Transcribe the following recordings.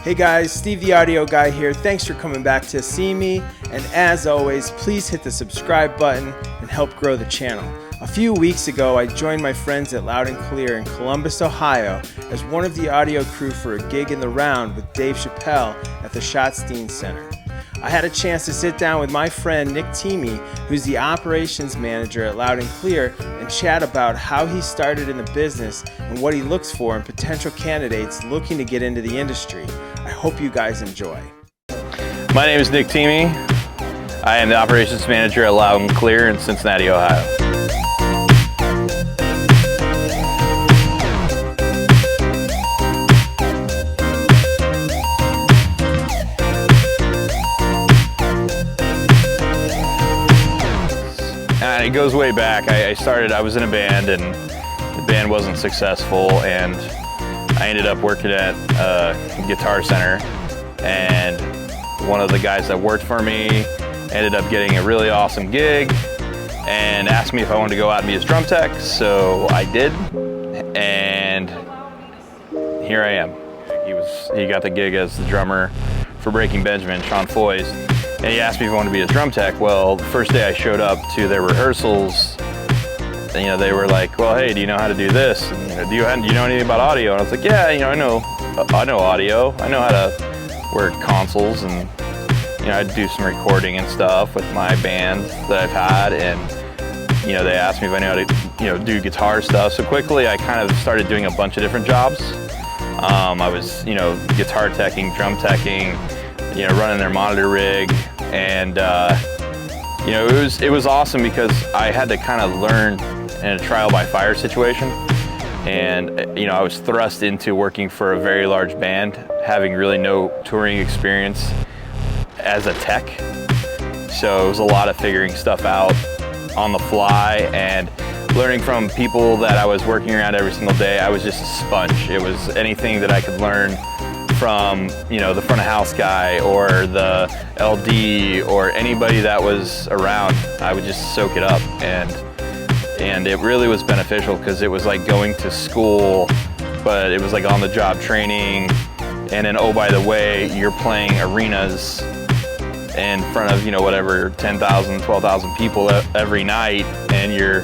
Hey guys, Steve the Audio Guy here. Thanks for coming back to see me. And as always, please hit the subscribe button and help grow the channel. A few weeks ago, I joined my friends at Loud and Clear in Columbus, Ohio as one of the audio crew for a gig in the Round with Dave Chappelle at the Schottenstein Center. I had a chance to sit down with my friend Nick Thieme, who's the operations manager at Loud and Clear, and chat about how he started in the business and what he looks for in potential candidates looking to get into the industry. I hope you guys enjoy. My name is Nick Thieme. I am the operations manager at Loud and Clear in Cincinnati, Ohio. It goes way back. I was in a band and the band wasn't successful, and I ended up working at a Guitar Center, and one of the guys that worked for me ended up getting a really awesome gig and asked me if I wanted to go out and be his drum tech, so I did, and here I am. He got the gig as the drummer for Breaking Benjamin, Sean Foy's. And he asked me if I wanted to be his drum tech. Well, the first day I showed up to their rehearsals, they were like, well, hey, do you know how to do this? And, do you know anything about audio? And I was like, yeah, I know audio. I know how to work consoles, and I do some recording and stuff with my band that I've had. And they asked me if I knew how to do guitar stuff. So quickly I kind of started doing a bunch of different jobs. I was guitar teching, drum teching, running their monitor rig, and it was awesome because I had to kind of learn in a trial by fire situation, and I was thrust into working for a very large band, having really no touring experience as a tech. So it was a lot of figuring stuff out on the fly and learning from people that I was working around every single day. I was just a sponge. It was anything that I could learn from the front of house guy or the LD or anybody that was around. I would just soak it up, and it really was beneficial because it was like going to school, but it was like on the job training. And then, oh, by the way, you're playing arenas in front of 10,000, 12,000 people every night, and you're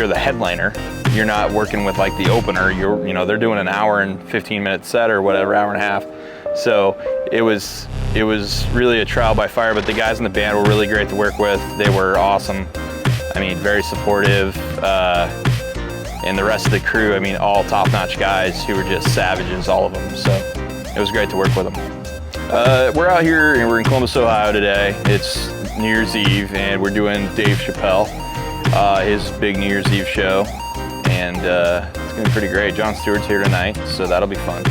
the headliner. You're not working with like the opener. They're doing an hour and 15-minute set or whatever, hour and a half. So it was really a trial by fire, but the guys in the band were really great to work with. They were awesome. Very supportive. And the rest of the crew, all top-notch guys who were just savages, all of them. So it was great to work with them. We're out here and we're in Columbus, Ohio today. It's New Year's Eve, and we're doing Dave Chappelle, his big New Year's Eve show. And it's gonna be pretty great. Jon Stewart's here tonight, so that'll be fun.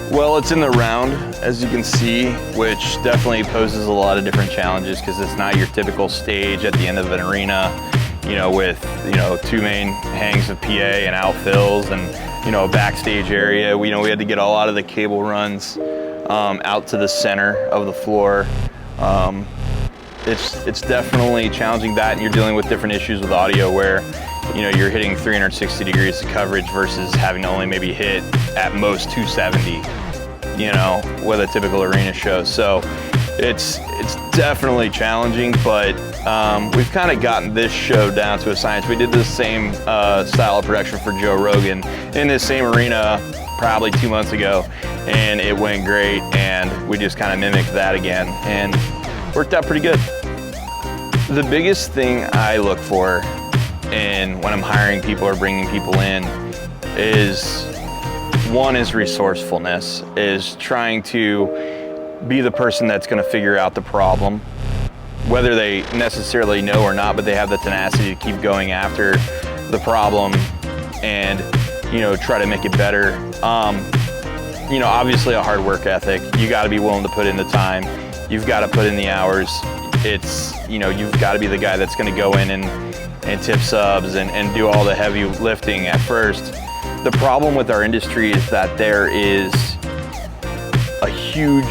Well, it's in the Round, as you can see, which definitely poses a lot of different challenges because it's not your typical stage at the end of an arena, with two main hangs of PA and outfills and a backstage area. We had to get a lot of the cable runs out to the center of the floor. It's definitely challenging that, and you're dealing with different issues with audio where you're hitting 360 degrees of coverage versus having to only maybe hit at most 270, with a typical arena show. So it's definitely challenging, but we've kind of gotten this show down to a science. We did the same style of production for Joe Rogan in this same arena probably 2 months ago, and it went great, and we just kind of mimicked that again, and worked out pretty good. The biggest thing I look for when I'm hiring people or bringing people in is, one is resourcefulness, is trying to be the person that's going to figure out the problem, whether they necessarily know or not, but they have the tenacity to keep going after the problem and try to make it better. Obviously a hard work ethic. You got to be willing to put in the time. You've got to put in the hours. It's you've got to be the guy that's going to go in and tip subs and do all the heavy lifting at first. The problem with our industry is that there is a huge,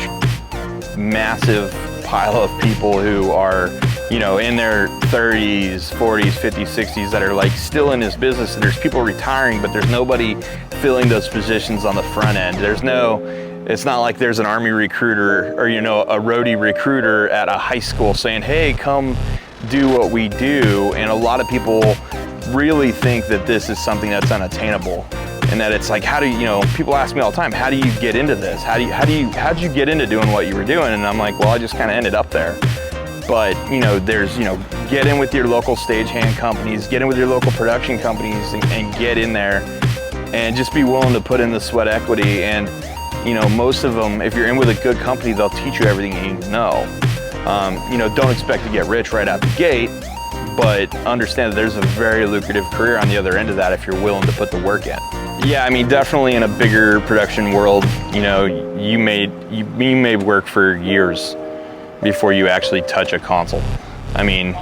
massive pile of people who are, in their 30s, 40s, 50s, 60s that are like still in this business, and there's people retiring, but there's nobody filling those positions on the front end. There's no It's not like there's an Army recruiter or, you know, a roadie recruiter at a high school saying, hey, come do what we do. And a lot of people really think that this is something that's unattainable, and that it's like, how do you, you know, people ask me all the time, how do you get into this? How'd you get into doing what you were doing? And I'm like, well, I just kind of ended up there. But, you know, there's, you know, get in with your local stagehand companies, get in with your local production companies, and get in there and just be willing to put in the sweat equity. And, you know, most of them, if you're in with a good company, they'll teach you everything you need to know. You know, don't expect to get rich right out the gate, but understand that there's a very lucrative career on the other end of that if you're willing to put the work in. Yeah, I mean, definitely in a bigger production world, you know, you may work for years before you actually touch a console. I mean,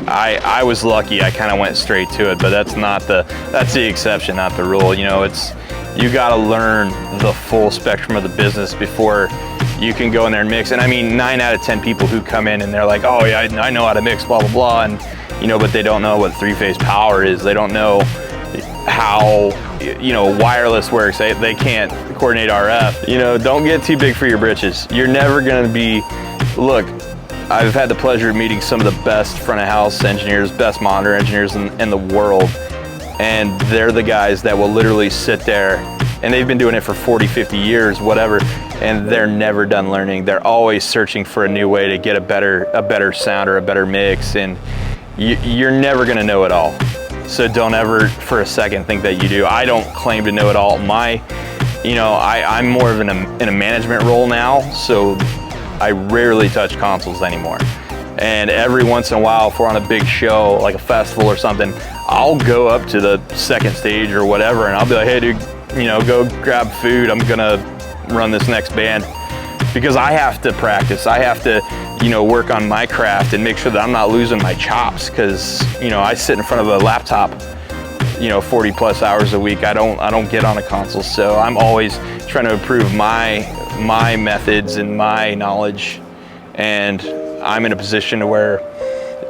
I was lucky, I kind of went straight to it, but that's the exception, not the rule. You know, you gotta learn the full spectrum of the business before you can go in there and mix. And I mean, 9 out of 10 people who come in and they're like, oh yeah, I know how to mix, blah, blah, blah. And, you know, but they don't know what 3-phase power is. They don't know how, you know, wireless works. They can't coordinate RF. You know, don't get too big for your britches. You're never gonna be, look, I've had the pleasure of meeting some of the best front of house engineers, best monitor engineers in the world. And they're the guys that will literally sit there, and they've been doing it for 40, 50 years, whatever, and they're never done learning. They're always searching for a new way to get a better sound or a better mix, and you're never gonna know it all. So don't ever for a second think that you do. I don't claim to know it all. You know, I'm more of in a management role now, so I rarely touch consoles anymore. And every once in a while, if we're on a big show, like a festival or something, I'll go up to the second stage or whatever, and I'll be like, hey dude, you know, go grab food, I'm gonna run this next band. Because I have to practice, I have to, you know, work on my craft and make sure that I'm not losing my chops, because, you know, I sit in front of a laptop, you know, 40 plus hours a week. I don't get on a console, so I'm always trying to improve my methods and my knowledge. And I'm in a position where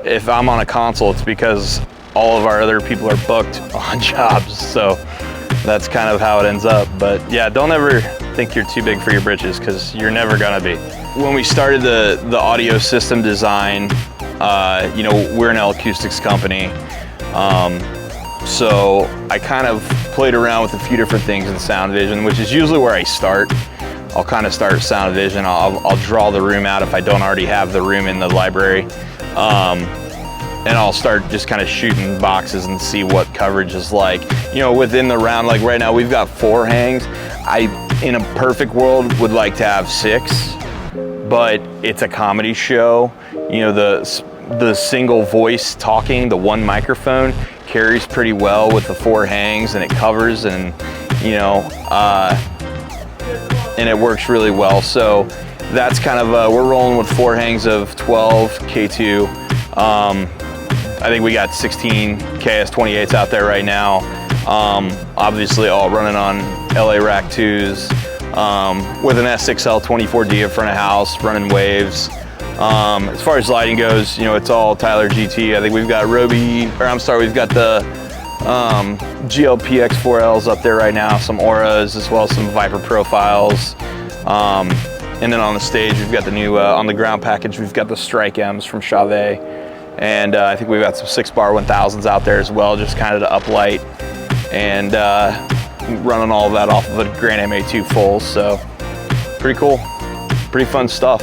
if I'm on a console, it's because all of our other people are booked on jobs. So that's kind of how it ends up. But yeah, don't ever think you're too big for your britches, because you're never gonna be. When we started the audio system design, you know, we're an acoustics company. So I kind of played around with a few different things in sound vision, which is usually where I start. I'll kind of start sound vision. I'll draw the room out if I don't already have the room in the library. And I'll start just kind of shooting boxes and see what coverage is like. You know, within the round, like right now we've got 4 hangs. In a perfect world, would like to have 6, but it's a comedy show. You know, the single voice talking, the one microphone carries pretty well with the 4 hangs, and it covers, and, you know, and it works really well. So that's kind of, we're rolling with 4 hangs of 12 K2. I think we got 16 KS28s out there right now. Obviously all running on LA Rack 2s, with an S6L 24D in front of house, running waves. As far as lighting goes, you know, it's all Tyler GT. I think we've got we've got the GLP X4Ls up there right now, some Auras, as well as some Viper profiles. And then on the stage, we've got the new, on the ground package, we've got the Strike M's from Chappelle. And I think we've got some 6-bar 1000s out there as well, just kind of to uplight. And running all of that off of a Grand MA2 full. So pretty cool, pretty fun stuff.